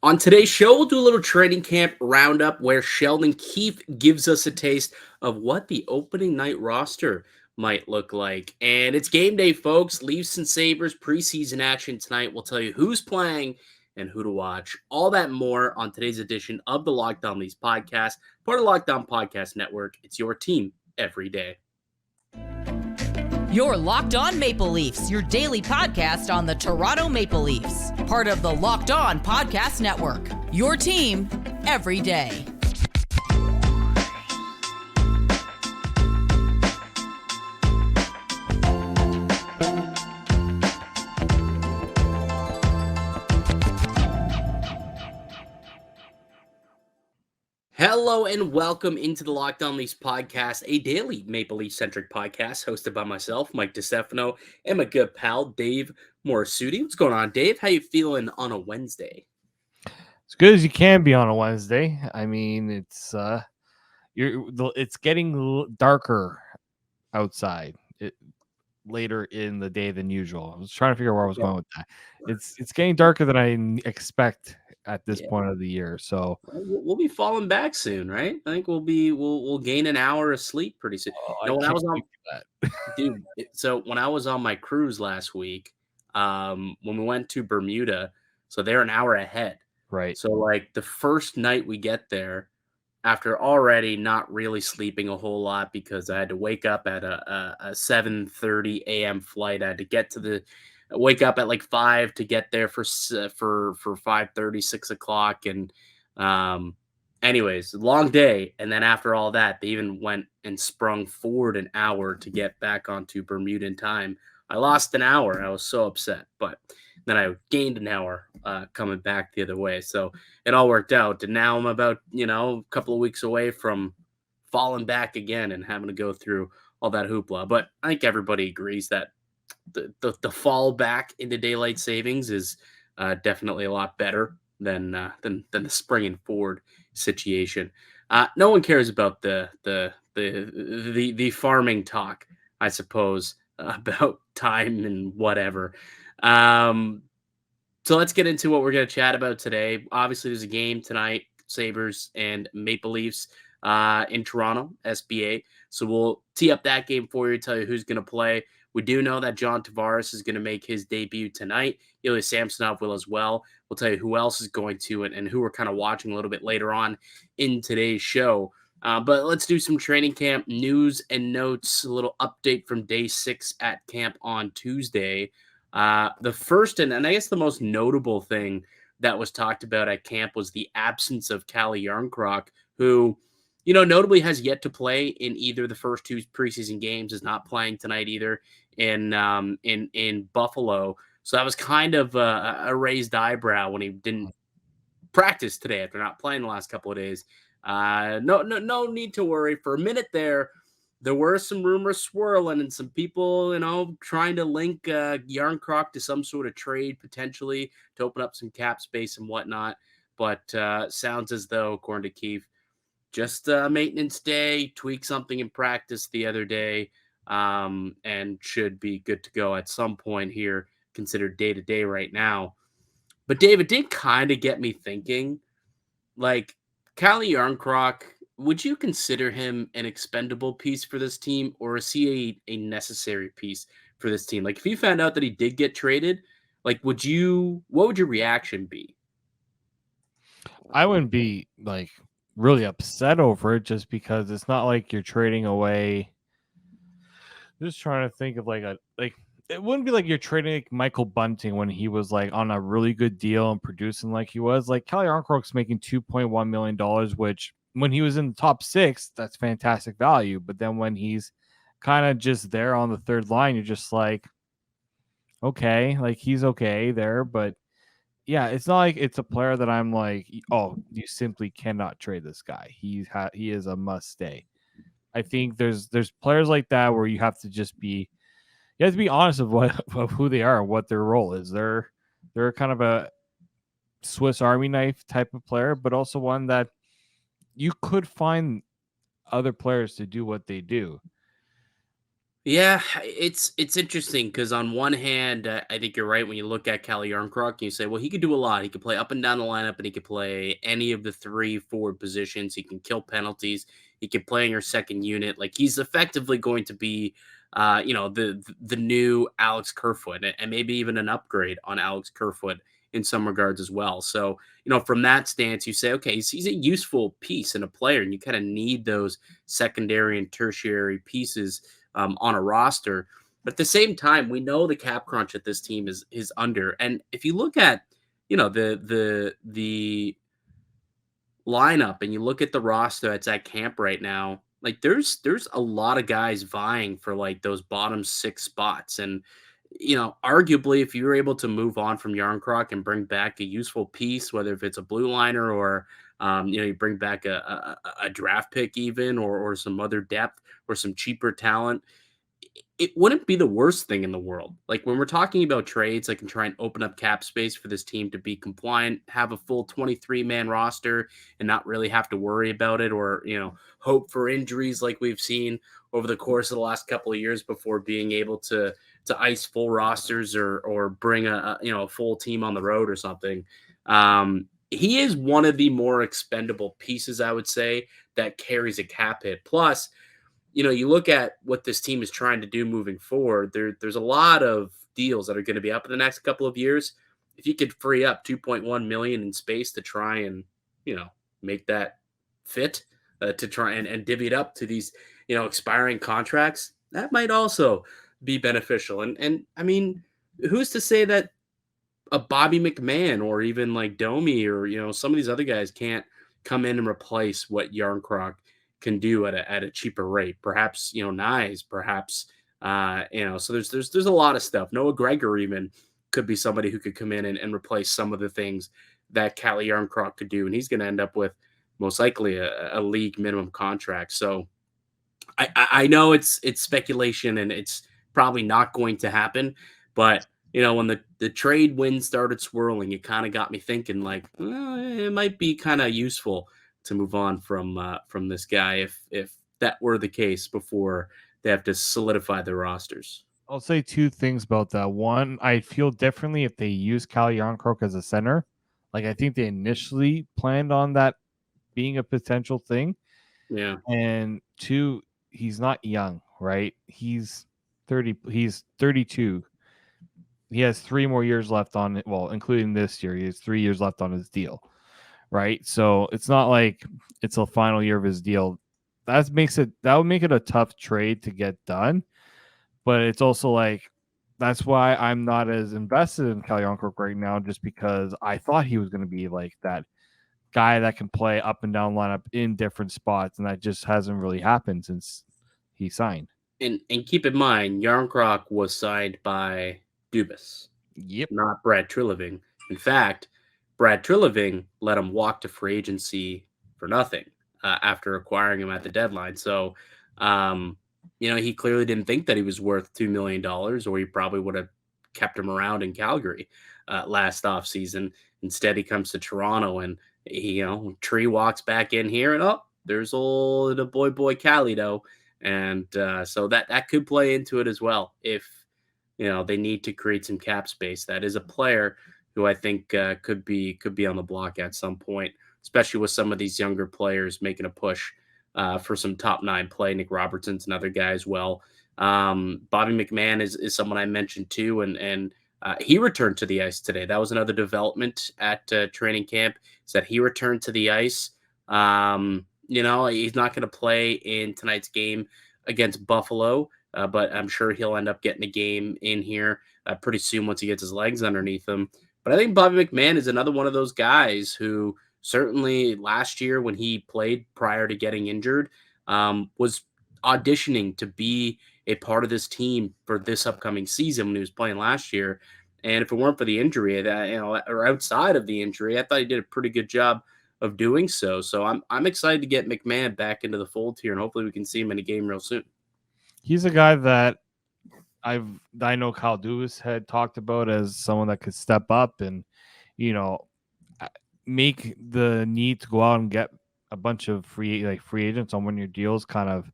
On today's show, we'll do a little training camp roundup where Sheldon Keefe gives us a taste of what the opening night roster might look like. And it's game day, folks. Leafs and Sabres preseason action tonight. We'll tell you who's playing and who to watch. All that and more on today's edition of the Locked On Leafs podcast, part of the Locked On Podcast Network. It's your team every day. You're Locked On Maple Leafs, your daily podcast on the Toronto Maple Leafs. Part of the Locked On Podcast Network. Your team every day. Hello and welcome into the Locked On Leafs podcast, a daily Maple Leaf-centric podcast hosted by myself, Mike DiStefano, and my good pal, Dave Morassutti. What's going on, Dave? How you feeling on a Wednesday? As good as you can be on a Wednesday. I mean, it's getting darker outside later in the day than usual. I was trying to figure out where I was going with that. It's getting darker than I expect at this point of the year. So we'll be falling back soon, right? I think we'll gain an hour of sleep pretty soon. When I was on that, dude. So when I was on my cruise last week, when we went to Bermuda, so they're an hour ahead. Right. So like the first night we get there, after already not really sleeping a whole lot because I had to wake up at a 7:30 a.m. flight. I had to wake up at like 5 to get there for 5:30, 6 o'clock. And anyways, long day. And then after all that, they even went and sprung forward an hour to get back onto Bermudan time. I lost an hour. I was so upset, but then I gained an hour coming back the other way. So it all worked out. And now I'm about, a couple of weeks away from falling back again and having to go through all that hoopla. But I think everybody agrees that the fall back into daylight savings is definitely a lot better than the springing forward situation. No one cares about the farming talk, I suppose, about time and whatever. So let's get into what we're going to chat about today. Obviously, there's a game tonight, Sabres and Maple Leafs in Toronto, SBA. So we'll tee up that game for you, tell you who's going to play. We do know that John Tavares is going to make his debut tonight. Ilya Samsonov will as well. We'll tell you who else is going to and who we're kind of watching a little bit later on in today's show. But let's do some training camp news and notes, a little update from day 6 at camp on Tuesday. The first and I guess the most notable thing that was talked about at camp was the absence of Calle Jarnkrok, who, notably has yet to play in either the first 2 preseason games, is not playing tonight either in Buffalo. So that was kind of a raised eyebrow when he didn't practice today after not playing the last couple of days. No need to worry. For a minute there were some rumors swirling and some people, trying to link Jarnkrok to some sort of trade potentially to open up some cap space and whatnot. But sounds as though, according to Keefe, just maintenance day, tweak something in practice the other day, and should be good to go at some point here, considered day-to-day right now. But Dave, it did kind of get me thinking, like, Calle Jarnkrok, would you consider him an expendable piece for this team, or is he a necessary piece for this team? Like, if you found out that he did get traded, like, what would your reaction be? I wouldn't be like really upset over it, just because it's not like you're trading away. Just trying to think of it wouldn't be like you're trading like Michael Bunting when he was like on a really good deal and producing like he was. Like, Calle Jarnkrok's making $2.1 million, which when he was in the top 6, that's fantastic value. But then when he's kind of just there on the third line, you're just like, okay, like he's okay there. But yeah, it's not like it's a player that I'm like, oh, you simply cannot trade this guy. He is a must stay. I think there's players like that where you have to just be, you have to be honest of who they are and what their role is. They're kind of a Swiss Army knife type of player, but also one that you could find other players to do what they do. Yeah, it's interesting because on one hand, I think you're right when you look at Calle Jarnkrok, you say, well, he could do a lot. He could play up and down the lineup, and he could play any of the three forward positions. He can kill penalties. He can play in your second unit. Like he's effectively going to be, the new Alex Kerfoot, and maybe even an upgrade on Alex Kerfoot in some regards as well. So from that stance, you say, okay, he's a useful piece and a player, and you kind of need those secondary and tertiary pieces on a roster. But at the same time, we know the cap crunch that this team is under. And if you look at, the lineup and you look at the roster that's at camp right now, like there's a lot of guys vying for like those bottom six spots. And arguably, if you were able to move on from Yarncroc and bring back a useful piece, whether if it's a blue liner or you bring back a draft pick even or some other depth or some cheaper talent, it wouldn't be the worst thing in the world. Like when we're talking about trades, I can try and open up cap space for this team to be compliant, have a full 23-man roster and not really have to worry about it or, hope for injuries like we've seen over the course of the last couple of years before being able to ice full rosters or bring a full team on the road or something. He is one of the more expendable pieces, I would say, that carries a cap hit. Plus, you look at what this team is trying to do moving forward. There's a lot of deals that are going to be up in the next couple of years. If you could free up 2.1 million in space to try and make that fit, to try and divvy it up to these expiring contracts, that might also be beneficial. And I mean, who's to say that a Bobby McMahon or even like Domi or some of these other guys can't come in and replace what Yarncroc can do at a cheaper rate. Perhaps Nyes, perhaps So there's a lot of stuff. Noah Gregor even could be somebody who could come in and replace some of the things that Calle Jarnkrok could do, and he's going to end up with most likely a league minimum contract. So I know it's speculation and it's probably not going to happen, but when the trade wind started swirling, it kind of got me thinking like it might be kind of useful to move on from this guy if that were the case before they have to solidify their rosters. I'll say two things about that. One, I feel differently if they use Calle Jarnkrok as a center. Like I think they initially planned on that being a potential thing. Yeah. And two, he's not young, right? He's 32. He has 3 more years left on it. Well, including this year, he has 3 years left on his deal, right? So it's not like it's the final year of his deal. That would make it a tough trade to get done. But it's also like that's why I'm not as invested in Calle Jarnkrok right now, just because I thought he was going to be like that guy that can play up and down lineup in different spots, and that just hasn't really happened since he signed. And keep in mind, Jarnkrok was signed by Dubas, Yep. not Brad Treliving. In fact, Brad Treliving let him walk to free agency for nothing after acquiring him at the deadline. So, he clearly didn't think that he was worth $2 million, or he probably would have kept him around in Calgary last offseason. Instead, he comes to Toronto and Tree walks back in here and there's old the boy Calido. And so that could play into it as well if they need to create some cap space. That is a player who I think could be on the block at some point, especially with some of these younger players making a push for some top 9 play. Nick Robertson's another guy as well. Bobby McMahon is someone I mentioned too, and he returned to the ice today. That was another development at training camp, is that he returned to the ice. He's not going to play in tonight's game against Buffalo, but I'm sure he'll end up getting a game in here pretty soon once he gets his legs underneath him. But I think Bobby McMahon is another one of those guys who certainly last year when he played prior to getting injured was auditioning to be a part of this team for this upcoming season when he was playing last year. And if it weren't for the injury, or outside of the injury, I thought he did a pretty good job of doing so. So I'm excited to get McMahon back into the fold here, and hopefully we can see him in a game real soon. He's a guy that I know Kyle Dubas had talked about as someone that could step up and make the need to go out and get a bunch of free agents on one-year deals kind of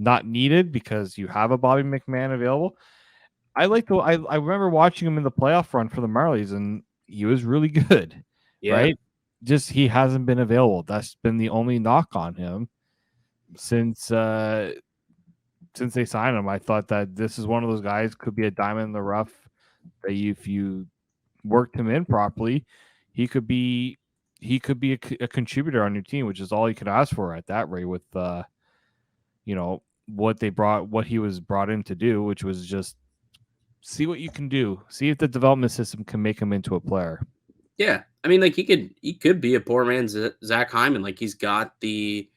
not needed because you have a Bobby McMahon available. I remember watching him in the playoff run for the Marlies, and he was really good, right? Just he hasn't been available. That's been the only knock on him since they signed him. I thought that this is one of those guys could be a diamond in the rough. That if you worked him in properly, he could be a contributor on your team, which is all you could ask for at that rate with what he was brought in to do, which was just see what you can do. See if the development system can make him into a player. Yeah. I mean, like he could be a poor man's Zach Hyman. Like he's got the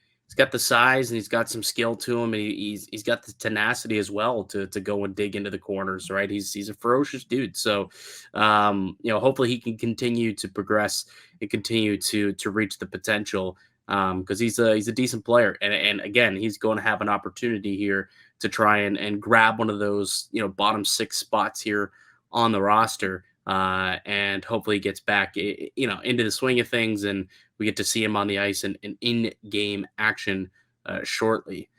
size and he's got some skill to him, and he's got the tenacity as well to go and dig into the corners, right? He's a ferocious dude. So hopefully he can continue to progress and continue to reach the potential. Because he's a decent player, and again, he's going to have an opportunity here to try and grab one of those bottom 6 spots here on the roster, and hopefully he gets back into the swing of things, and we get to see him on the ice and in-game action shortly.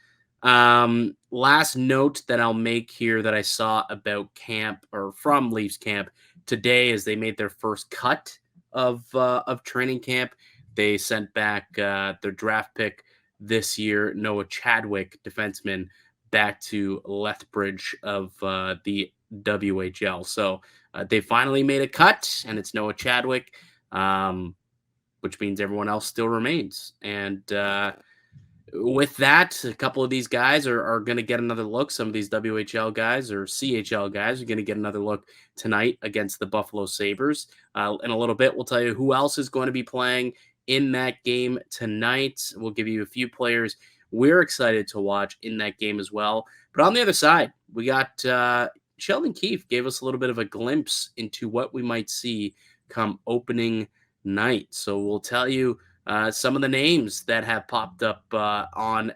Last note that I'll make here that I saw about camp or from Leafs camp today is they made their first cut of training camp. They sent back their draft pick this year, Noah Chadwick, defenseman, back to Lethbridge of the WHL. So they finally made a cut, and it's Noah Chadwick, which means everyone else still remains. And with that, a couple of these guys are going to get another look. Some of these WHL guys or CHL guys are going to get another look tonight against the Buffalo Sabres. In a little bit, we'll tell you who else is going to be playing in that game tonight. We'll give you a few players we're excited to watch in that game as well. But on the other side, we got Sheldon Keefe gave us a little bit of a glimpse into what we might see come opening night. So we'll tell you some of the names that have popped up on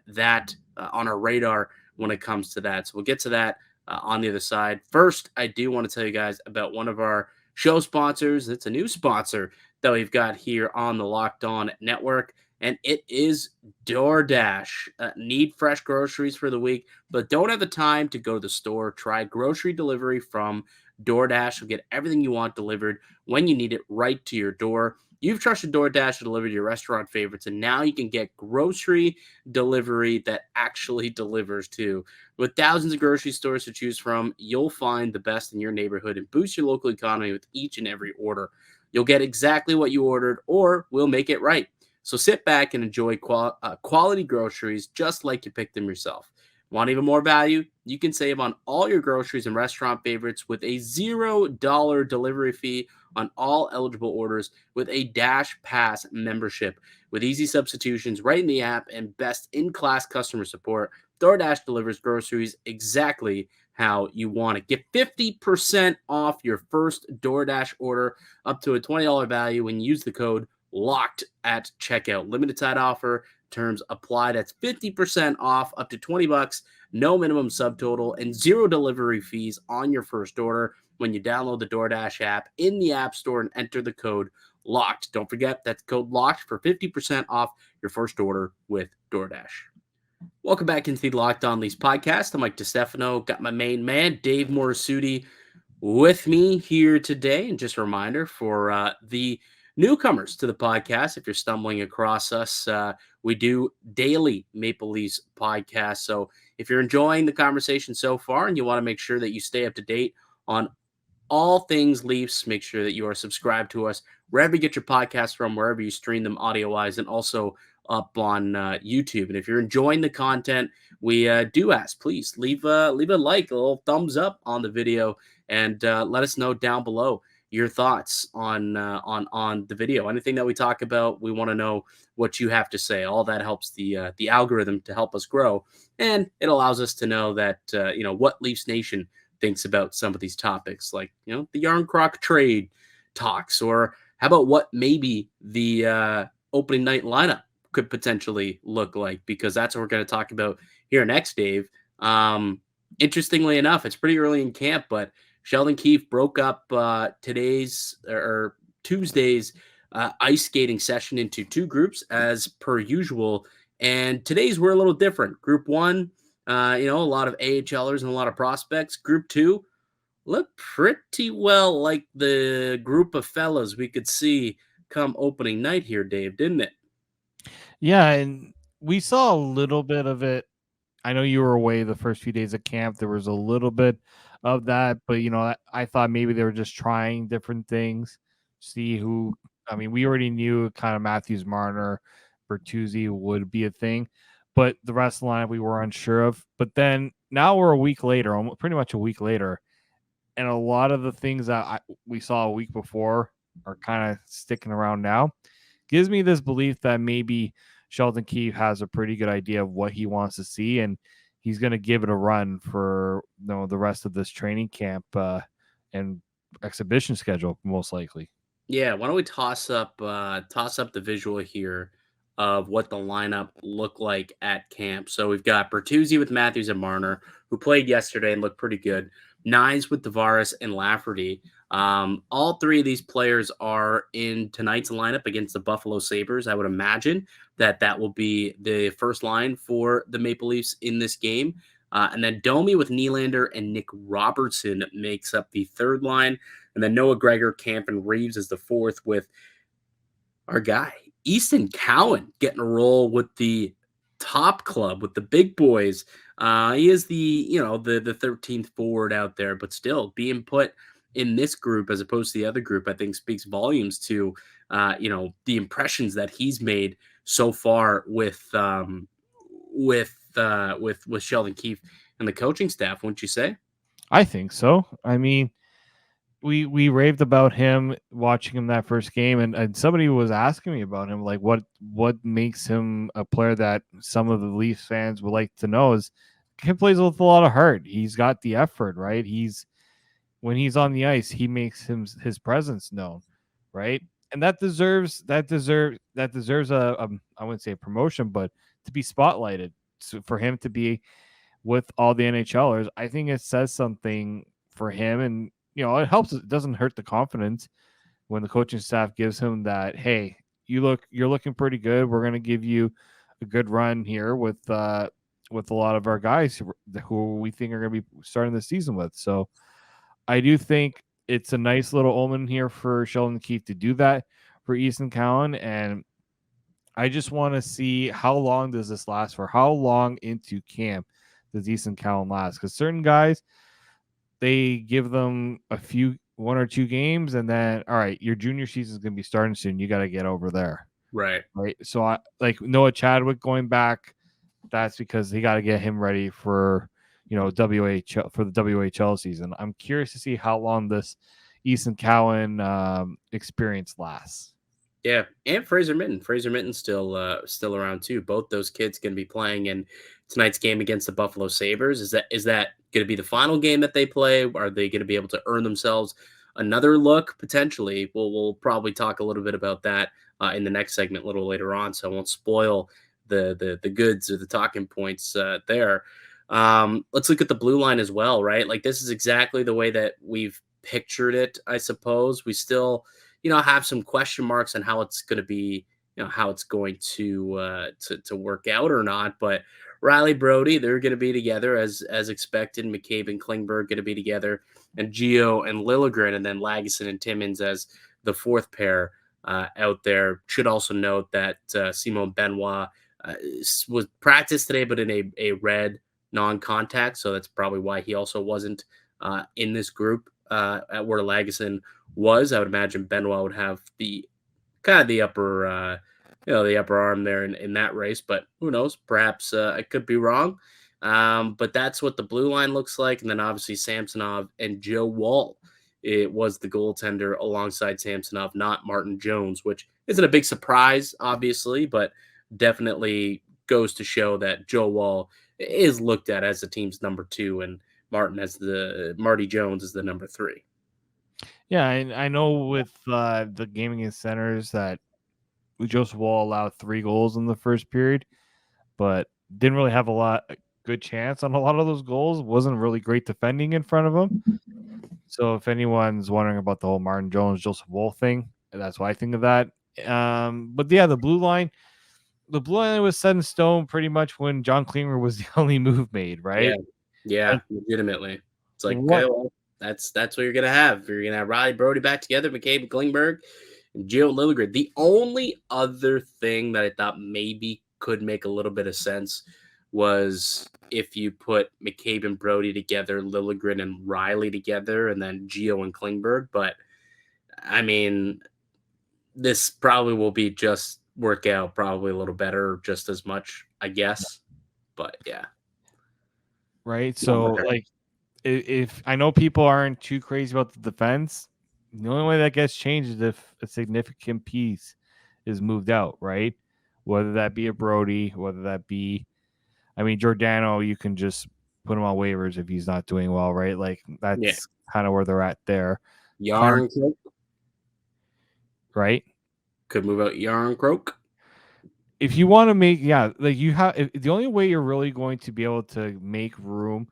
our radar when it comes to that. So we'll get to that on the other side. First, I do want to tell you guys about one of our show sponsors. It's a new sponsor that we've got here on the Locked On Network, and it is DoorDash. Need fresh groceries for the week, but don't have the time to go to the store? Try grocery delivery from DoorDash. You'll get everything you want delivered when you need it right to your door. You've trusted DoorDash to deliver your restaurant favorites, and now you can get grocery delivery that actually delivers too. With thousands of grocery stores to choose from, you'll find the best in your neighborhood and boost your local economy with each and every order. You'll get exactly what you ordered, or we'll make it right. So sit back and enjoy quality groceries just like you picked them yourself. Want even more value? You can save on all your groceries and restaurant favorites with a $0 delivery fee on all eligible orders with a Dash Pass membership. With easy substitutions right in the app and best-in-class customer support, DoorDash delivers groceries exactly how you want it. Get 50% off your first DoorDash order up to a $20 value when you use the code LOCKED at checkout. Limited time offer. Terms apply. That's 50% off up to $20. No minimum subtotal and zero delivery fees on your first order when you download the DoorDash app in the App Store and enter the code LOCKED. Don't forget that's code LOCKED for 50% off your first order with DoorDash. Welcome back into the Locked On Leafs podcast. I'm Mike DiStefano. Got my main man, Dave Morassutti, with me here today. And just a reminder for the newcomers to the podcast, if you're stumbling across us, we do daily Maple Leafs podcasts. So if you're enjoying the conversation so far and you want to make sure that you stay up to date on all things Leafs, make sure that you are subscribed to us wherever you get your podcasts from, wherever you stream them audio-wise, and also up on YouTube. And if you're enjoying the content, we do ask, please leave a like, a little thumbs up on the video, and let us know down below your thoughts on the video. Anything that we talk about, we want to know what you have to say. All that helps the algorithm to help us grow, and it allows us to know that what Leafs Nation thinks about some of these topics, like the Jarnkrok trade talks, or how about what maybe the opening night lineup could potentially look like, because that's what we're going to talk about here next, Dave. Interestingly enough, it's pretty early in camp, but Sheldon Keefe broke up Tuesday's ice skating session into two groups as per usual. And today's were a little different. Group one, A lot of AHLers and a lot of prospects. Group 2 looked pretty well like the group of fellas we could see come opening night here, Dave, didn't it? Yeah, and we saw a little bit of it. I know you were away the first few days of camp. There was a little bit of that, but I thought maybe they were just trying different things, see who. I mean, we already knew kind of Matthews, Marner, Bertuzzi would be a thing, but the rest of the lineup we were unsure of. But then now we're a week later, pretty much a week later, and a lot of the things that we saw a week before are kind of sticking around now. Gives me this belief that maybe Sheldon Keefe has a pretty good idea of what he wants to see, and he's going to give it a run for the rest of this training camp and exhibition schedule, most likely. Yeah, why don't we toss up the visual here of what the lineup looked like at camp. So we've got Bertuzzi with Matthews and Marner, who played yesterday and looked pretty good. Nines with Tavares and Lafferty. All three of these players are in tonight's lineup against the Buffalo Sabres. I would imagine that will be the first line for the Maple Leafs in this game. And then Domi with Nylander and Nick Robertson makes up the third line. And then Noah Gregor, Camp, and Reeves is the fourth, with our guy, Easton Cowan, getting a role with the top club, with the big boys. He is the 13th forward out there, but still being put in this group as opposed to the other group, I think speaks volumes to, the impressions that he's made so far with Sheldon Keefe and the coaching staff, wouldn't you say? I think so. I mean, we raved about him watching him that first game, and somebody was asking me about him, like what makes him a player that some of the Leafs fans would like to know. Is he plays with a lot of heart. He's got the effort, right? When he's on the ice, he makes his presence known, right? And that deserves a I wouldn't say a promotion, but to be spotlighted. So for him to be with all the NHLers, I think it says something for him, and it helps. It doesn't hurt the confidence when the coaching staff gives him that. Hey, you're looking pretty good. We're going to give you a good run here with a lot of our guys who we think are going to be starting the season with. So I do think it's a nice little omen here for Sheldon Keefe to do that for Easton Cowan, and I just want to see how long does this last for. How long into camp does Easton Cowan last? Because certain guys, they give them one or two games, and then, all right, your junior season is going to be starting soon. You got to get over there. Right. So I like Noah Chadwick going back. That's because he got to get him ready for, WHL for the WHL season. I'm curious to see how long this Easton Cowan experience lasts. Yeah, and Fraser Mitten. Fraser Mitten's still around too. Both those kids going to be playing in tonight's game against the Buffalo Sabres. Is that going to be the final game that they play? Are they going to be able to earn themselves another look potentially? We'll probably talk a little bit about that in the next segment a little later on, so I won't spoil the goods or the talking points there. Let's look at the blue line as well, right? Like, this is exactly the way that we've pictured it, I suppose. We still have some question marks on how it's going to be, how it's going to work out or not. But Riley, Brody, they're going to be together as expected. McCabe and Klingberg going to be together, and Gio and Liljegren, and then Lagesson and Timmins as the fourth pair out there. Should also note that Simon Benoit was practiced today, but in a red non-contact, so that's probably why he also wasn't in this group at where Lagesson was. I would imagine Benoit would have the kind of the upper the upper arm there in that race, but who knows? Perhaps I could be wrong. But that's what the blue line looks like. And then obviously Samsonov and Joe Woll. It was the goaltender alongside Samsonov, not Martin Jones, which isn't a big surprise, obviously, but definitely goes to show that Joe Woll is looked at as the team's number 2, and Marty Jones is the number 3. Yeah, and I know with the gaming and centers that Joseph Woll allowed 3 goals in the first period, but didn't really have a good chance on a lot of those goals. Wasn't really great defending in front of him. So if anyone's wondering about the whole Martin Jones, Joseph Woll thing, that's why I think of that. But yeah, the blue line, the blue line was set in stone pretty much when John Klinger was the only move made, right? Yeah, legitimately. It's like, What? okay, well, that's what you're gonna have. You're gonna have Riley Brody back together, McCabe Klingberg, and Gio Liljegren. The only other thing that I thought maybe could make a little bit of sense was if you put McCabe and Brody together, Liljegren and Riley together, and then Gio and Klingberg. But I mean, this probably will be just work out probably a little better, just as much, I guess. But yeah. Right. So Okay. like if I know people aren't too crazy about the defense, the only way that gets changed is if a significant piece is moved out, right? Whether that be a Brody, whether that be, I mean, Giordano, you can just put him on waivers if he's not doing well, right? Like Yeah. that's kind of where they're at there. Jarnkrok Right? could move out Jarnkrok. If you want to make, like you have, the only way you're really going to be able to make room,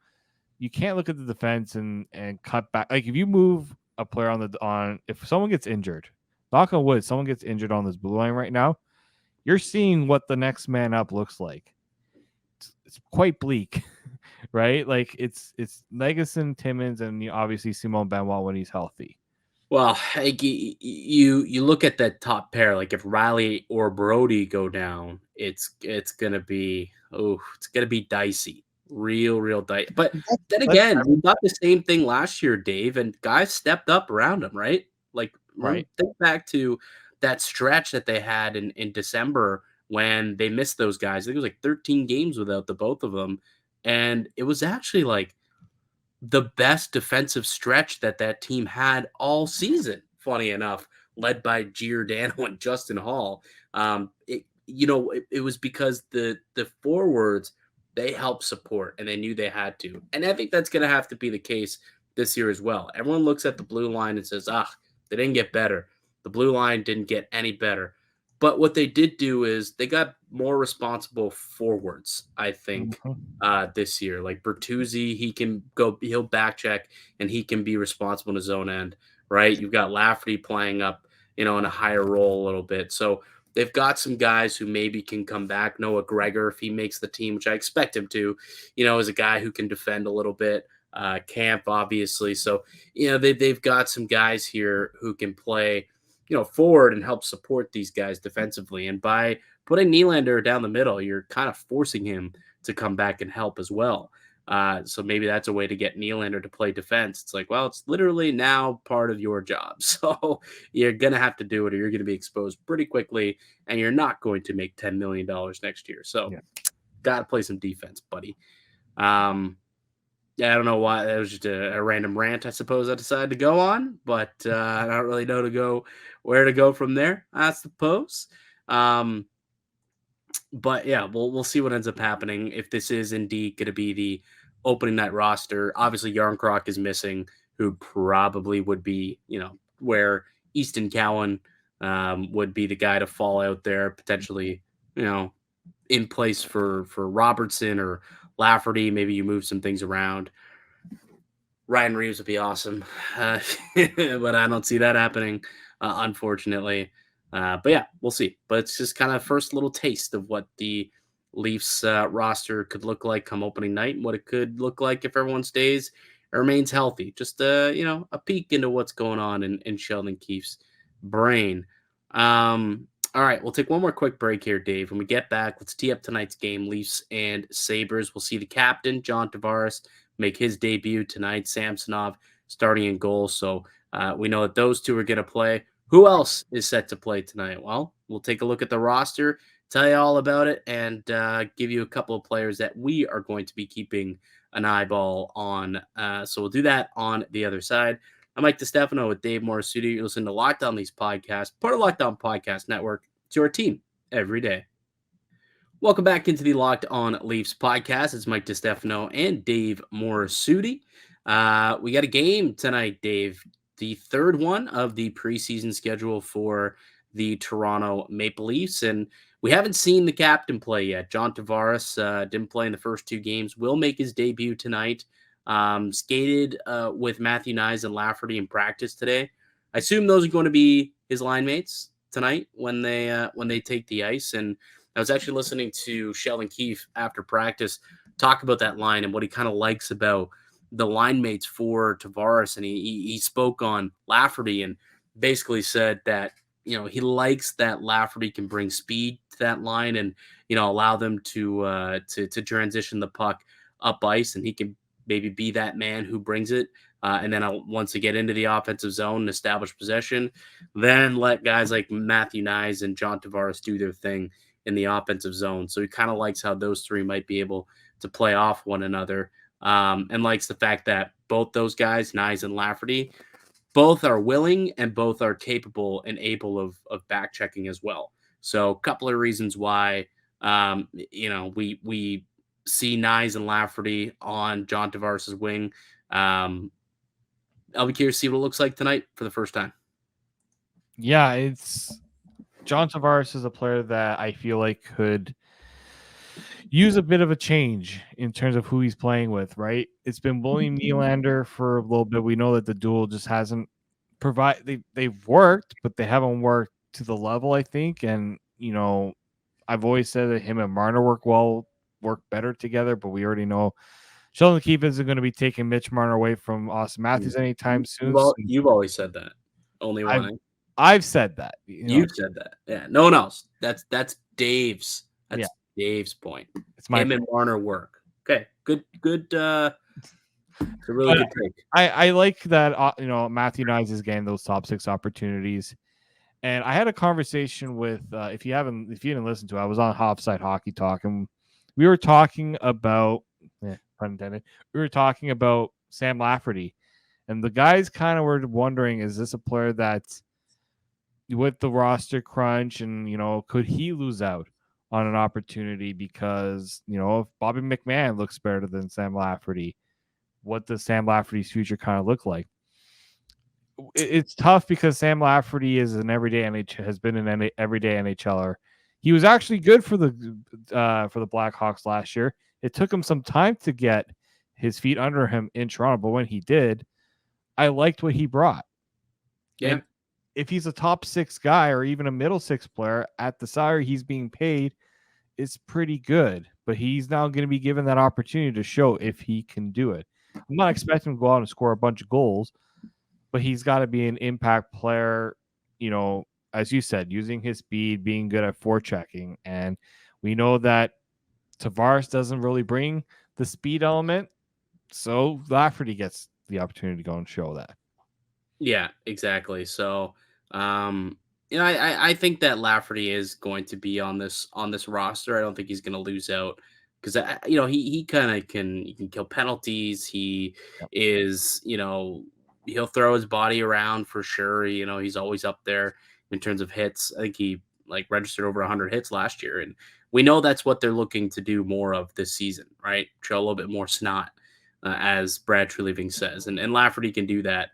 you can't look at the defense and cut back. Like if you move a player if someone gets injured, knock on wood, someone gets injured on this blue line right now, you're seeing what the next man up looks like. It's quite bleak, right? Like it's Legason, Timmins, and obviously Simone Benoit when he's healthy. Well, like you look at that top pair. Like if Riley or Brody go down, it's gonna be dicey, real dicey. But then again, we got the same thing last year, Dave, and guys stepped up around him, right? Like think back to that stretch that they had in December when they missed those guys. I think it was like 13 games without the both of them, and it was actually like the best defensive stretch that team had all season, funny enough, led by Giordano and Justin Hall. It was because the forwards, they helped support and they knew they had to. And I think that's going to have to be the case this year as well. Everyone looks at the blue line and says, they didn't get better. The blue line didn't get any better. But what they did do is they got more responsible forwards, I think, this year. Like Bertuzzi, he'll back check and he can be responsible in his own end, right? You've got Lafferty playing up, in a higher role a little bit. So they've got some guys who maybe can come back. Noah Gregor, if he makes the team, which I expect him to, is a guy who can defend a little bit. Camp, obviously. So, they've got some guys here who can play forward and help support these guys defensively. And by putting Nylander down the middle, you're kind of forcing him to come back and help as well. So maybe that's a way to get Nylander to play defense. It's like, well, it's literally now part of your job. So you're going to have to do it or you're going to be exposed pretty quickly and you're not going to make $10 million next year. So got to play some defense, buddy. Yeah, I don't know why. That was just a random rant, I suppose, I decided to go on, but I don't really know where to go from there, I suppose. But yeah, we'll see what ends up happening if this is indeed going to be the opening night roster. Obviously, Jarnkrok is missing, who probably would be, where Easton Cowan would be the guy to fall out there, potentially, in place for Robertson or Lafferty. Maybe you move some things around. Ryan Reeves would be awesome, but I don't see that happening, unfortunately. But yeah, we'll see. But it's just kind of first little taste of what the Leafs roster could look like come opening night and what it could look like if everyone stays or remains healthy. Just a peek into what's going on in Sheldon Keefe's brain. All right, we'll take one more quick break here, Dave. When we get back, let's tee up tonight's game, Leafs and Sabres. We'll see the captain, John Tavares, make his debut tonight. Samsonov starting in goal. So we know that those two are going to play. Who else is set to play tonight? Well, we'll take a look at the roster, tell you all about it, and give you a couple of players that we are going to be keeping an eyeball on. So we'll do that on the other side. I'm Mike DiStefano with Dave Morassutti. You're listening to Locked On Leafs podcast, part of Locked On Podcast Network. It's your team every day. Welcome back into the Locked On Leafs podcast. It's Mike DiStefano and Dave Morassutti. We got a game tonight, Dave. The third one of the preseason schedule for the Toronto Maple Leafs. And we haven't seen the captain play yet. John Tavares didn't play in the first two games. Will make his debut tonight. Skated with Matthew Nyes and Lafferty in practice today. I assume those are going to be his line mates tonight when they take the ice. And I was actually listening to Sheldon Keefe after practice talk about that line and what he kind of likes about the line mates for Tavares, and he spoke on Lafferty and basically said that he likes that Lafferty can bring speed to that line and allow them to transition the puck up ice, and he can maybe be that man who brings it. And then once they get into the offensive zone and establish possession, then let guys like Matthew Nyes and John Tavares do their thing in the offensive zone. So he kind of likes how those three might be able to play off one another, and likes the fact that both those guys, Nyes and Lafferty, both are willing and both are capable and able of back checking as well. So a couple of reasons why we see Nyes and Lafferty on John Tavares' wing. I'll be curious to see what it looks like tonight for the first time. Yeah, it's John Tavares is a player that I feel like could use a bit of a change in terms of who he's playing with, right? It's been William Nylander for a little bit. We know that the duel just hasn't they've worked, but they haven't worked to the level, I think. And, I've always said that him and Marner work better together, but we already know Sheldon Keefe isn't going to be taking Mitch Marner away from Austin Matthews anytime soon. You've always said that. Only one. I've said that. You've said that. Yeah. No one else. That's Dave's. That's Dave's point. It's him and Marner work. Okay. Good. It's a really good take. I like that. Matthew Nyes' getting those top 6 opportunities. And I had a conversation with if you didn't listen to it, I was on Hopside Hockey Talk, and we were talking about pun intended. We were talking about Sam Lafferty, and the guys kind of were wondering, is this a player that's with the roster crunch, and could he lose out on an opportunity because if Bobby McMahon looks better than Sam Lafferty, what does Sam Lafferty's future kind of look like? It's tough because Sam Lafferty is an everyday has been an everyday NHLer. He was actually good for the Blackhawks last year. It took him some time to get his feet under him in Toronto, but when he did, I liked what he brought. Yeah. And if he's a top 6 guy or even a middle 6 player at the salary he's being paid, it's pretty good. But he's now going to be given that opportunity to show if he can do it. I'm not expecting him to go out and score a bunch of goals, but he's got to be an impact player, as you said, using his speed, being good at forechecking. And we know that Tavares doesn't really bring the speed element, so Lafferty gets the opportunity to go and show that. Yeah, exactly. So, I think that Lafferty is going to be on this roster. I don't think he's going to lose out because he kind of can kill penalties. He is he'll throw his body around for sure. He's always up there in terms of hits. I think he registered over 100 hits last year, and we know that's what they're looking to do more of this season, right? Show a little bit more snot, as Brad Treliving says, and Lafferty can do that.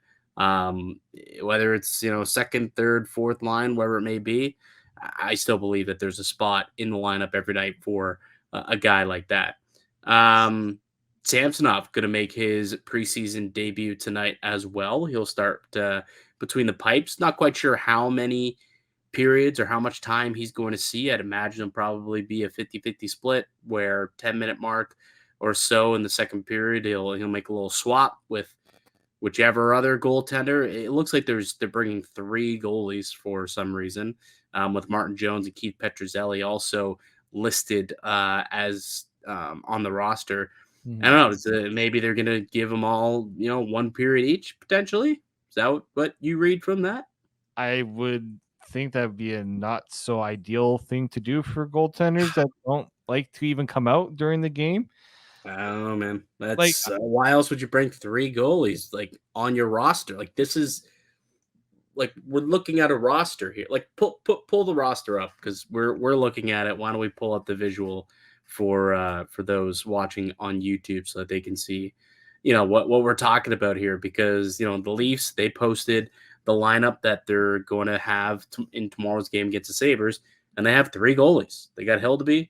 Whether it's second, third, fourth line, wherever it may be, I still believe that there's a spot in the lineup every night for a guy like that. Samsonov going to make his preseason debut tonight as well. He'll start between the pipes. Not quite sure how many periods or how much time he's going to see. I'd imagine it'll probably be a 50-50 split where 10-minute mark or so in the second period, he'll make a little swap with whichever other goaltender. It looks like they're bringing 3 goalies for some reason, with Martin Jones and Keith Petruzzelli also listed as on the roster. I don't know. Maybe they're going to give them all, 1 period each, potentially. Is that what you read from that? I would think that would be a not so ideal thing to do for goaltenders that don't like to even come out during the game. Oh man, that's why else would you bring 3 goalies on your roster? This is we're looking at a roster here. Pull the roster up because we're looking at it. Why don't we pull up the visual for those watching on YouTube so that they can see, what we're talking about here? Because the Leafs, they posted the lineup that they're going to have in tomorrow's game against the Sabres, and they have 3 goalies. They got Hildeby,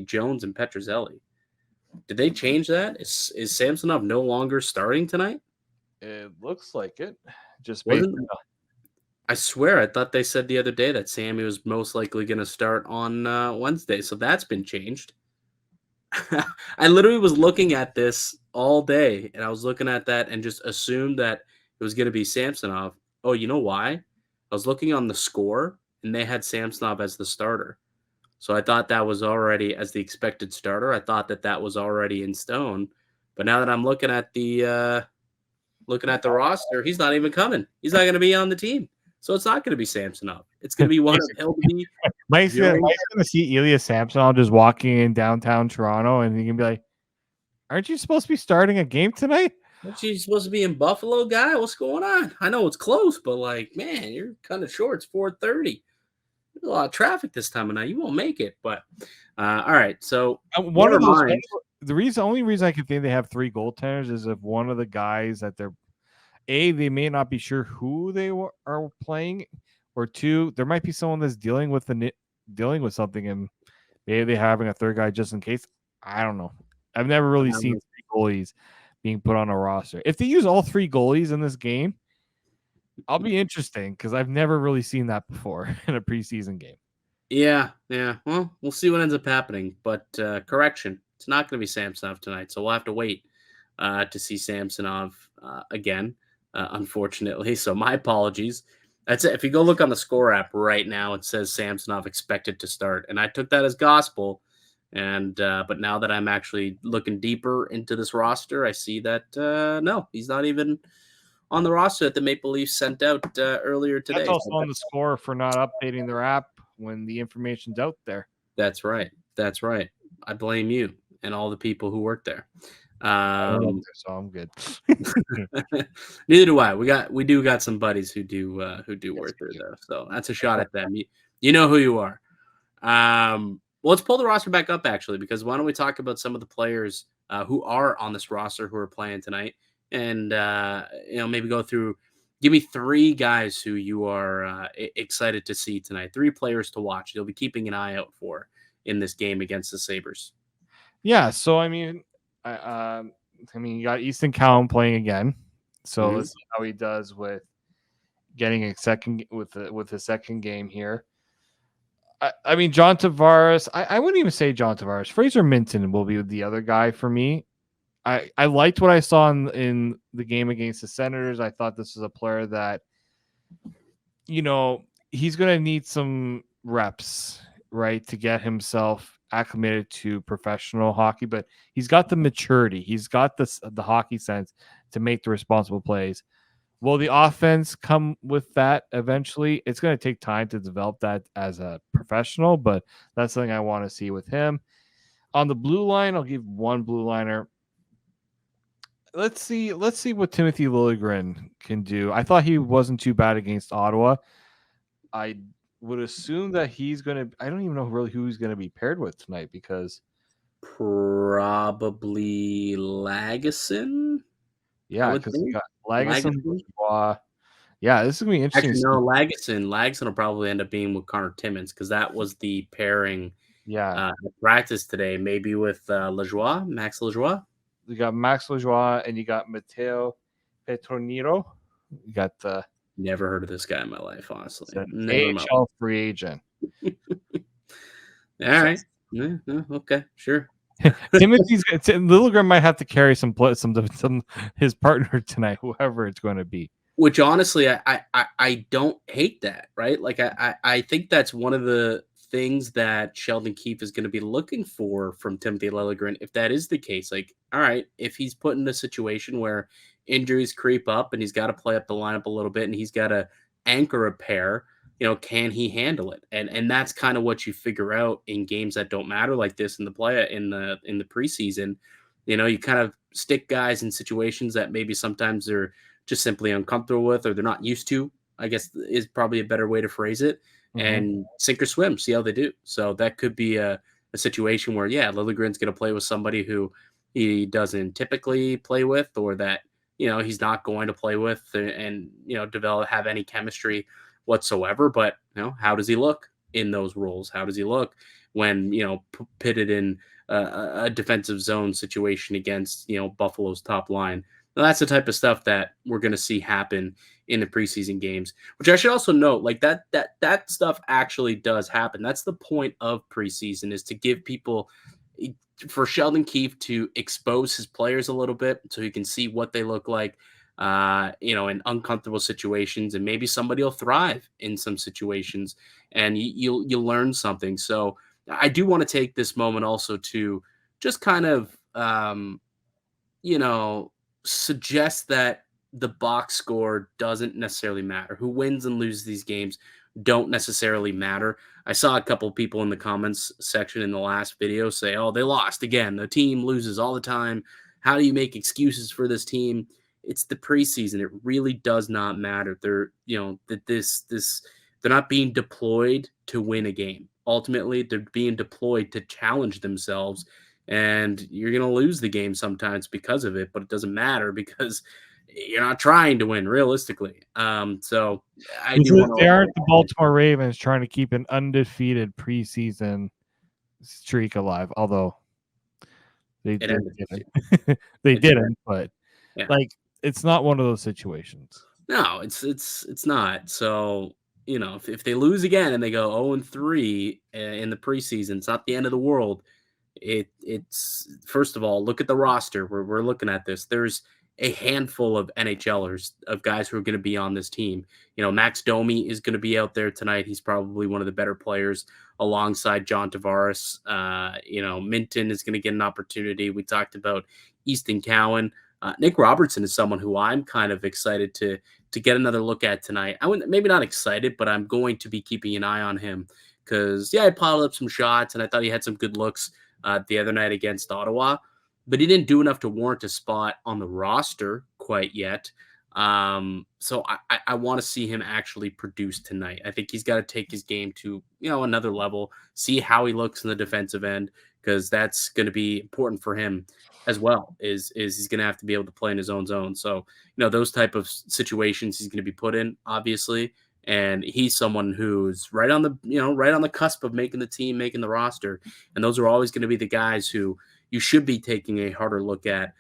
Jones, and Petruzzelli. Did they change that? Is Samsonov no longer starting tonight? It looks like it. Just I swear, I thought they said the other day that Sammy was most likely going to start on Wednesday, so that's been changed. I literally was looking at this all day, and I was looking at that and just assumed that it was going to be Samsonov. Oh, you know why? I was looking on the score, and they had Samsonov as the starter. So I thought that was already as the expected starter. I thought that that was already in stone. But now that I'm looking at the roster, he's not even coming. He's not going to be on the team. So it's not going to be Samsonov. It's going to be one of Hildeby. Mike's gonna see Ilya Samsonov just walking in downtown Toronto, and he can be like, "Aren't you supposed to be starting a game tonight? Aren't you supposed to be in Buffalo, guy? What's going on? I know it's close, but like, man, you're kind of short. It's 4:30. There's a lot of traffic this time of night. You won't make it. But all right. So One of those. Only reason I can think they have 3 goaltenders is if one of the guys that they may not be sure who they are playing, or 2, there might be someone that's dealing with something, and maybe they're having a third guy just in case. I don't know. I've never really seen 3 goalies being put on a roster. If they use all 3 goalies in this game, I'll be interesting because I've never really seen that before in a preseason game. Yeah. Well, we'll see what ends up happening. But correction, it's not going to be Samsonov tonight, so we'll have to wait to see Samsonov again, unfortunately. So my apologies. That's it. If you go look on the score app right now, it says Samsonov expected to start, and I took that as gospel. And but now that I'm actually looking deeper into this roster, I see that no, he's not even on the roster that the Maple Leafs sent out earlier today. That's also on the score for not updating their app when the information's out there. That's right. I blame you and all the people who work there. So I'm good. Neither do I. We do got some buddies who do work there though. So that's a shot at them. You know who you are. Well, let's pull the roster back up actually, because why don't we talk about some of the players who are on this roster who are playing tonight, and maybe go through. Give me 3 guys who you are excited to see tonight. 3 players to watch. You'll be keeping an eye out for in this game against the Sabres. Yeah. So I mean, you got Easton Cowan playing again. So let's see how he does with getting a second with the second game here. I mean, John Tavares. I wouldn't even say John Tavares. Fraser Minton will be the other guy for me. I liked what I saw in the game against the Senators. I thought this was a player that, he's going to need some reps, right, to get himself acclimated to professional hockey. But he's got the maturity. He's got the hockey sense to make the responsible plays. Will the offense come with that eventually? It's going to take time to develop that as a professional, but that's something I want to see with him. On the blue line, I'll give 1 blue liner. Let's see what Timothy Liljegren can do. I thought he wasn't too bad against Ottawa. I would assume that he's going to – I don't even know really who he's going to be paired with tonight because – Probably Lagesson. Yeah, because we got Lagesson. Yeah, this is going to be interesting. Actually, no, Lagesson will probably end up being with Connor Timmins because that was the pairing practice today, maybe with Max Lajoie. You got Max Lajoie and you got Matteo Petroniro. You got never heard of this guy in my life, honestly. AHL free agent. All right. Yeah, okay, sure. Timothy's Liljegren might have to carry some his partner tonight, whoever it's going to be. Which honestly, I don't hate that, right? Like I think that's one of the things that Sheldon Keefe is going to be looking for from Timothy Liljegren. If that is the case, like, all right, if he's put in a situation where injuries creep up and he's got to play up the lineup a little bit and he's got to anchor a pair, can he handle it? And that's kind of what you figure out in games that don't matter like this in the preseason. You kind of stick guys in situations that maybe sometimes they're just simply uncomfortable with or they're not used to, I guess is probably a better way to phrase it. And sink or swim, see how they do. So that could be a situation where, Liljegren's going to play with somebody who he doesn't typically play with or that, he's not going to play with and have any chemistry whatsoever. But, how does he look in those roles? How does he look when, pitted in a defensive zone situation against, Buffalo's top line? That's the type of stuff that we're going to see happen in the preseason games, which I should also note, like that stuff actually does happen. That's the point of preseason, is to give people, for Sheldon Keefe to expose his players a little bit so he can see what they look like, in uncomfortable situations, and maybe somebody will thrive in some situations, and you'll learn something. So I do want to take this moment also to just kind of, you know, suggest that the box score doesn't necessarily matter. Who wins and loses these games don't necessarily matter. I saw a couple people in the comments section in the last video say, "Oh, they lost again. The team loses all the time. How do you make excuses for this team?" It's the preseason. It really does not matter. They're, that this they're not being deployed to win a game. Ultimately, they're being deployed to challenge themselves, and you're going to lose the game sometimes because of it, but it doesn't matter because you're not trying to win realistically. So I do want to. They aren't the Baltimore Ravens trying to keep an undefeated preseason streak alive, although they didn't. They didn't, but like, it's not one of those situations. No, it's not. So, if they lose again and they go 0-3 in the preseason, it's not the end of the world. It's first of all, look at the roster. We're looking at this. There's a handful of NHLers, of guys who are going to be on this team. Max Domi is going to be out there tonight. He's probably one of the better players alongside John Tavares. Minton is going to get an opportunity. We talked about Easton Cowan. Nick Robertson is someone who I'm kind of excited to get another look at tonight. I wouldn't, maybe not excited, but I'm going to be keeping an eye on him because, I piled up some shots and I thought he had some good looks the other night against Ottawa, but he didn't do enough to warrant a spot on the roster quite yet. So I want to see him actually produce tonight. I think he's got to take his game to, another level, see how he looks in the defensive end, because that's going to be important for him as well, is he's going to have to be able to play in his own zone. So, those type of situations he's going to be put in, obviously. And he's someone who's right on the cusp of making the team, making the roster. And those are always going to be the guys who you should be taking a harder look at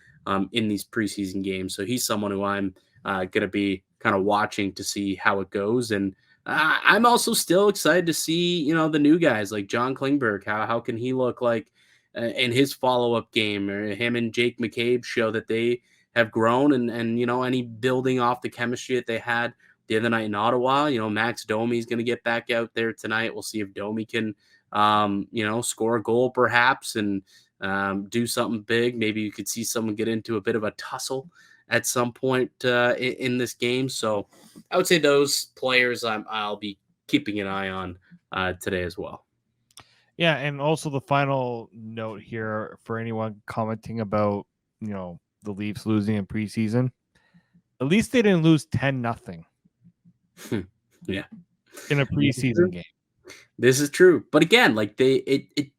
in these preseason games. So he's someone who I'm going to be kind of watching to see how it goes. And I'm also still excited to see, the new guys like John Klingberg. How can he look like in his follow-up game? Or him and Jake McCabe show that they have grown and any building off the chemistry that they had the other night in Ottawa. Max Domi is going to get back out there tonight. We'll see if Domi can, score a goal perhaps and do something big. Maybe you could see someone get into a bit of a tussle at some point in this game. So I would say those players I'll be keeping an eye on today as well. Yeah, and also the final note here for anyone commenting about, the Leafs losing in preseason. At least they didn't lose 10-0. Yeah. In a preseason game. This is true. But again, like it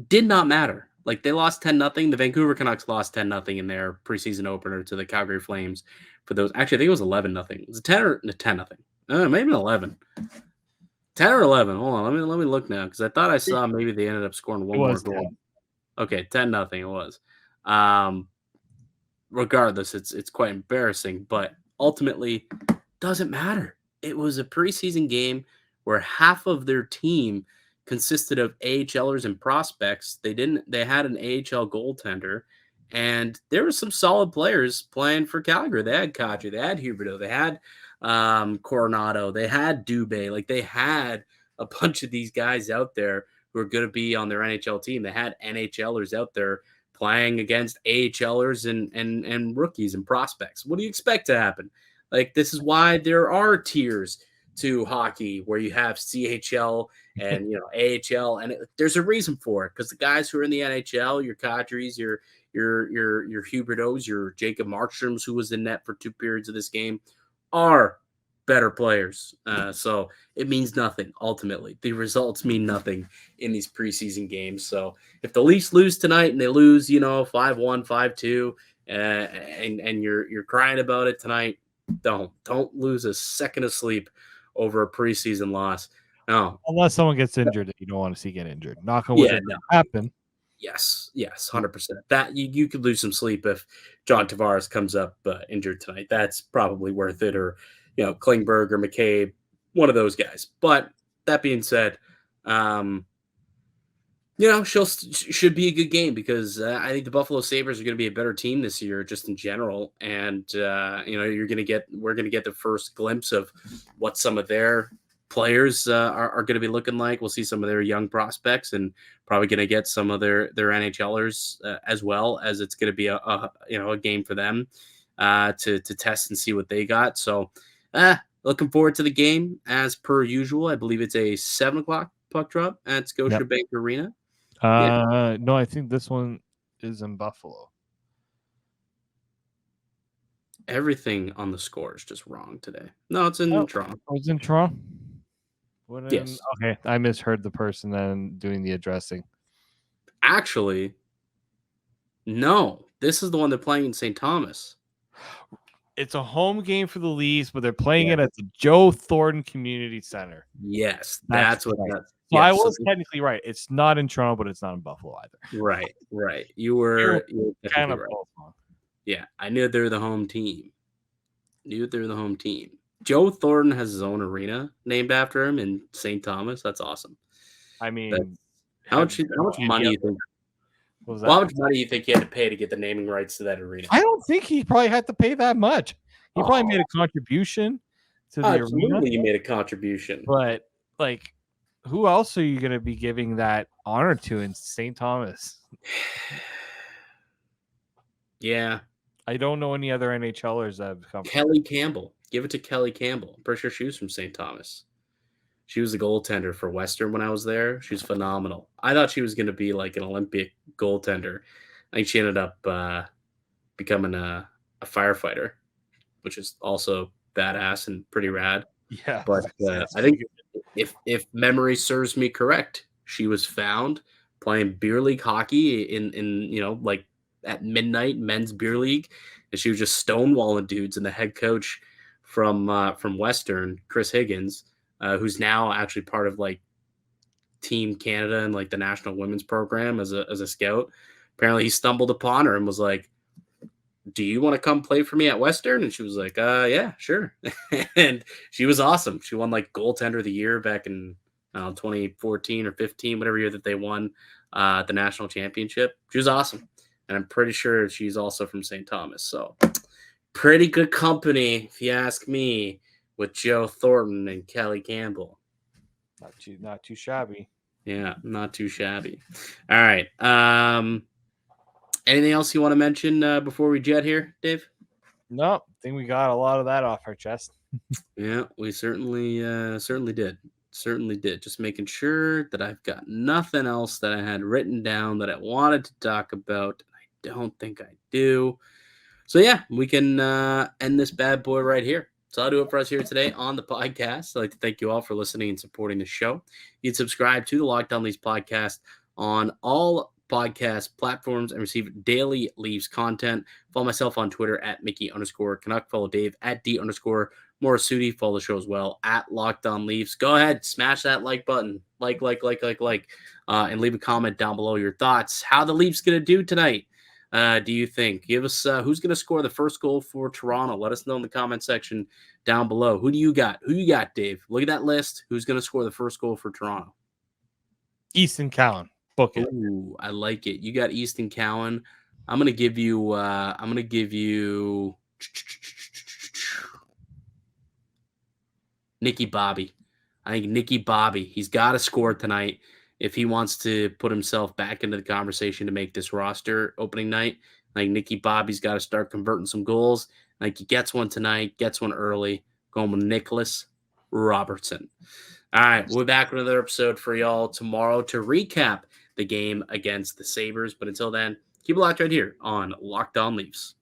did not matter. Like they lost 10-0. The Vancouver Canucks lost 10-0 in their preseason opener to the Calgary Flames for those. Actually, I think it was 11-0. Was it 10 or 10-0? Maybe 11. 10 or 11. Hold on. Let me look now because I thought I saw maybe they ended up scoring one more goal. 10. Okay, 10-0 it was. Regardless, it's quite embarrassing, but ultimately doesn't matter. It was a preseason game where half of their team consisted of AHLers and prospects. They had an AHL goaltender, and there were some solid players playing for Calgary. They had Kadri, they had Huberdeau, they had Coronado, they had Dubé. Like they had a bunch of these guys out there who are going to be on their NHL team. They had NHLers out there playing against AHLers and rookies and prospects. What do you expect to happen? Like, this is why there are tiers to hockey where you have CHL and, AHL, and there's a reason for it, because the guys who are in the NHL, your Kadris, your Huberdeaus, your Jacob Markstroms, who was in net for 2 periods of this game, are better players. So it means nothing. Ultimately, the results mean nothing in these preseason games. So if the Leafs lose tonight and they lose, 5-1, 5-2, and you're crying about it tonight, don't lose a second of sleep over a preseason loss. No, unless someone gets injured that you don't want to see get injured. Knock on wood, happen. Yes, 100%. That you could lose some sleep if John Tavares comes up injured tonight. That's probably worth it, or Klingberg or McCabe, one of those guys. But that being said, um, should be a good game because I think the Buffalo Sabres are going to be a better team this year, just in general. And we're going to get the first glimpse of what some of their players are going to be looking like. We'll see some of their young prospects, and probably going to get some of their NHLers as well, as it's going to be a game for them to test and see what they got. So, looking forward to the game as per usual. I believe it's a 7:00 puck drop at Scotiabank Arena. No, I think this one is in Buffalo. Everything on the score is just wrong today. No, it's in Toronto. Oh, it's in Toronto? Yes. Okay, I misheard the person then doing the addressing. Actually, no. This is the one they're playing in St. Thomas. It's a home game for the Leafs, but they're playing it at the Joe Thornton Community Center. Yes, that's what that. So I was technically right. It's not in Toronto, but it's not in Buffalo either. Right. You were kind of right. wrong. Yeah, I knew they're the home team. Joe Thornton has his own arena named after him in St. Thomas. That's awesome. I mean, how much money do you think? What was that? How much money do you think he had to pay to get the naming rights to that arena? I don't think he probably had to pay that much. He probably made a contribution to the arena. Absolutely, he made a contribution. But who else are you going to be giving that honor to in St. Thomas? Yeah. I don't know any other NHLers that have come. Kelly Campbell. Give it to Kelly Campbell. I'm pretty sure she was from St. Thomas. She was the goaltender for Western when I was there. She's phenomenal. I thought she was going to be like an Olympic goaltender. I think she ended up becoming a firefighter, which is also badass and pretty rad. Yeah. But I think if memory serves me correct, she was found playing beer league hockey in at midnight men's beer league, and she was just stonewalling dudes. And the head coach from Western, Chris Higgins, who's now actually part of Team Canada and the national women's program as a scout. Apparently, he stumbled upon her and was like, "Do you want to come play for me at Western?" And she was like, "Yeah, sure." And she was awesome. She won goaltender of the year back in 2014 or 15, whatever year that they won the national championship. She was awesome. And I'm pretty sure she's also from St. Thomas. So pretty good company, if you ask me, with Joe Thornton and Kelly Campbell. Not too shabby. Yeah, not too shabby. All right. Anything else you want to mention before we jet here, Dave? No, I think we got a lot of that off our chest. Yeah, we certainly did. Certainly did. Just making sure that I've got nothing else that I had written down that I wanted to talk about. I don't think I do. So yeah, we can end this bad boy right here. So I'll do it for us here today on the podcast. I'd like to thank you all for listening and supporting the show. You can subscribe to the Locked On Leafs podcast on all podcast platforms and receive daily Leafs content. Follow myself on Twitter at Mickey_Canuck. Follow Dave at D_Morassutti. Follow the show as well at Locked On Leafs. Go ahead, smash that like button. Like, and leave a comment down below your thoughts. How the Leafs going to do tonight? Do you think? Give us who's going to score the first goal for Toronto. Let us know in the comment section down below. Who do you got? Who you got, Dave? Look at that list. Who's going to score the first goal for Toronto? Easton Cowan. Book it. Ooh, I like it. You got Easton Cowan. I'm going to give you Nicky Bobby. I think Nicky Bobby, he's got to score tonight if he wants to put himself back into the conversation to make this roster opening night. I think Nicky Bobby's got to start converting some goals. I think he gets one tonight, gets one early, going with Nicholas Robertson. All right, we'll be back with another episode for y'all tomorrow to recap the game against the Sabres. But until then, keep it locked right here on Locked On Leafs.